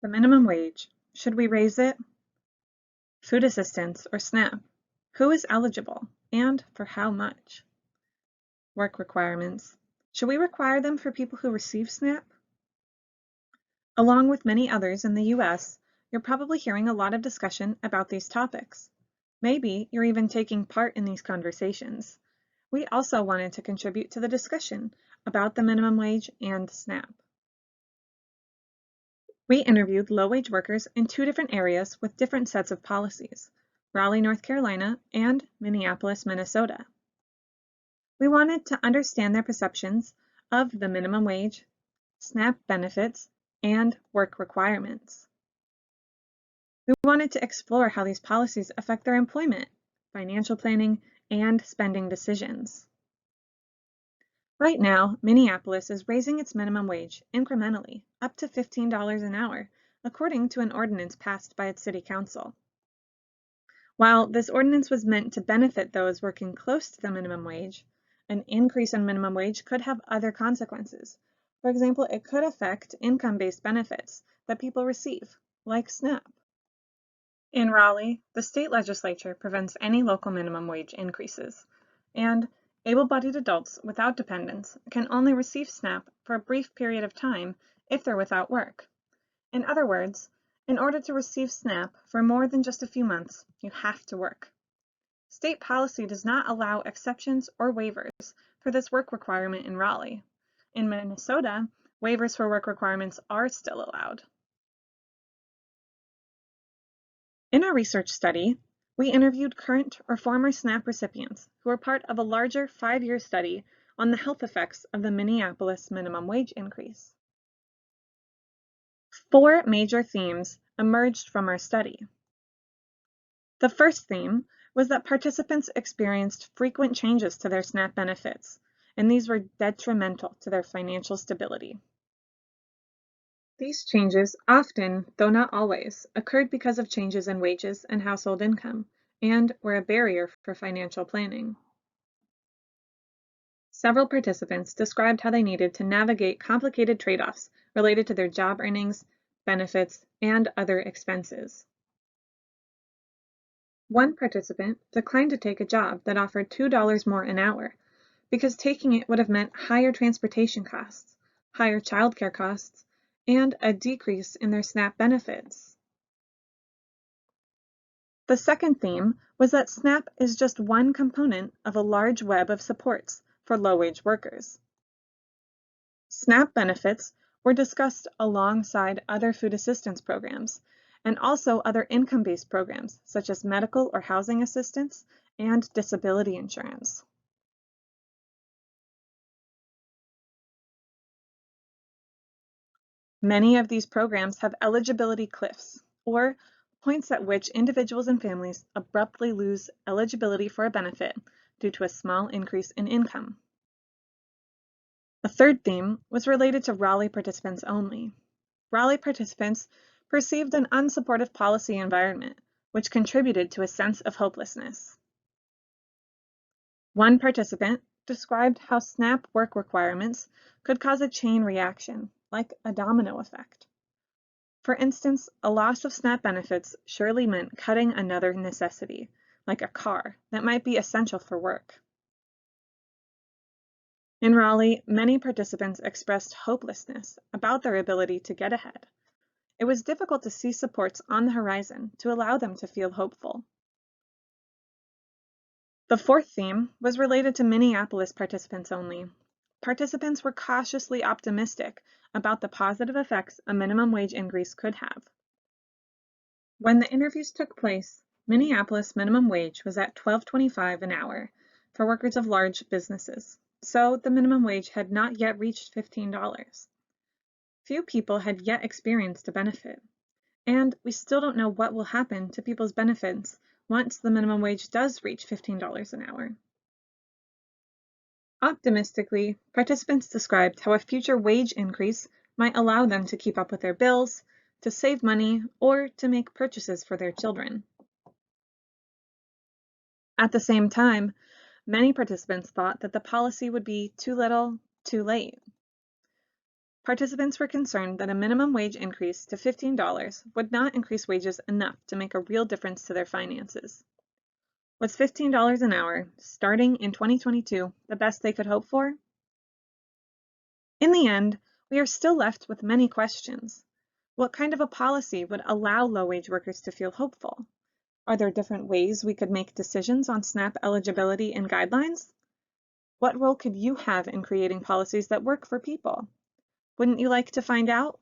The minimum wage. Should we raise it? Food assistance or SNAP. Who is eligible and for how much? Work requirements. Should we require them for people who receive SNAP? Along with many others in the US, you're probably hearing a lot of discussion about these topics. Maybe you're even taking part in these conversations. We also wanted to contribute to the discussion about the minimum wage and SNAP. We interviewed low-wage workers in two different areas with different sets of policies, Raleigh, North Carolina, and Minneapolis, Minnesota. We wanted to understand their perceptions of the minimum wage, SNAP benefits, and work requirements. We wanted to explore how these policies affect their employment, financial planning, and spending decisions. Right now, Minneapolis is raising its minimum wage incrementally up to $15 an hour, according to an ordinance passed by its city council. While this ordinance was meant to benefit those working close to the minimum wage, an increase in minimum wage could have other consequences. For example, it could affect income-based benefits that people receive, like SNAP. In Raleigh, the state legislature prevents any local minimum wage increases, and able-bodied adults without dependents can only receive SNAP for a brief period of time if they're without work. In other words, in order to receive SNAP for more than just a few months, you have to work. State policy does not allow exceptions or waivers for this work requirement in Raleigh. In Minnesota, waivers for work requirements are still allowed. In our research study, we interviewed current or former SNAP recipients who are part of a larger 5-year study on the health effects of the Minneapolis minimum wage increase. 4 major themes emerged from our study. The first theme was that participants experienced frequent changes to their SNAP benefits, and these were detrimental to their financial stability. These changes often, though not always, occurred because of changes in wages and household income, and were a barrier for financial planning. Several participants described how they needed to navigate complicated trade-offs related to their job earnings, benefits, and other expenses. One participant declined to take a job that offered $2 more an hour because taking it would have meant higher transportation costs, higher childcare costs, and a decrease in their SNAP benefits. The second theme was that SNAP is just one component of a large web of supports for low-wage workers. SNAP benefits were discussed alongside other food assistance programs and also other income-based programs such as medical or housing assistance and disability insurance. Many of these programs have eligibility cliffs, or points at which individuals and families abruptly lose eligibility for a benefit due to a small increase in income. A third theme was related to Raleigh participants only. Raleigh participants perceived an unsupportive policy environment, which contributed to a sense of hopelessness. One participant described how SNAP work requirements could cause a chain reaction, like a domino effect. For instance, a loss of SNAP benefits surely meant cutting another necessity, like a car, that might be essential for work. In Raleigh, many participants expressed hopelessness about their ability to get ahead. It was difficult to see supports on the horizon to allow them to feel hopeful. The fourth theme was related to Minneapolis participants only. Participants were cautiously optimistic about the positive effects a minimum wage increase could have. When the interviews took place, Minneapolis minimum wage was at $12.25 an hour for workers of large businesses, so the minimum wage had not yet reached $15. Few people had yet experienced a benefit, and we still don't know what will happen to people's benefits once the minimum wage does reach $15 an hour. Optimistically, participants described how a future wage increase might allow them to keep up with their bills, to save money, or to make purchases for their children. At the same time, many participants thought that the policy would be too little, too late. Participants were concerned that a minimum wage increase to $15 would not increase wages enough to make a real difference to their finances. Was $15 an hour, starting in 2022, the best they could hope for? In the end, we are still left with many questions. What kind of a policy would allow low-wage workers to feel hopeful? Are there different ways we could make decisions on SNAP eligibility and guidelines? What role could you have in creating policies that work for people? Wouldn't you like to find out?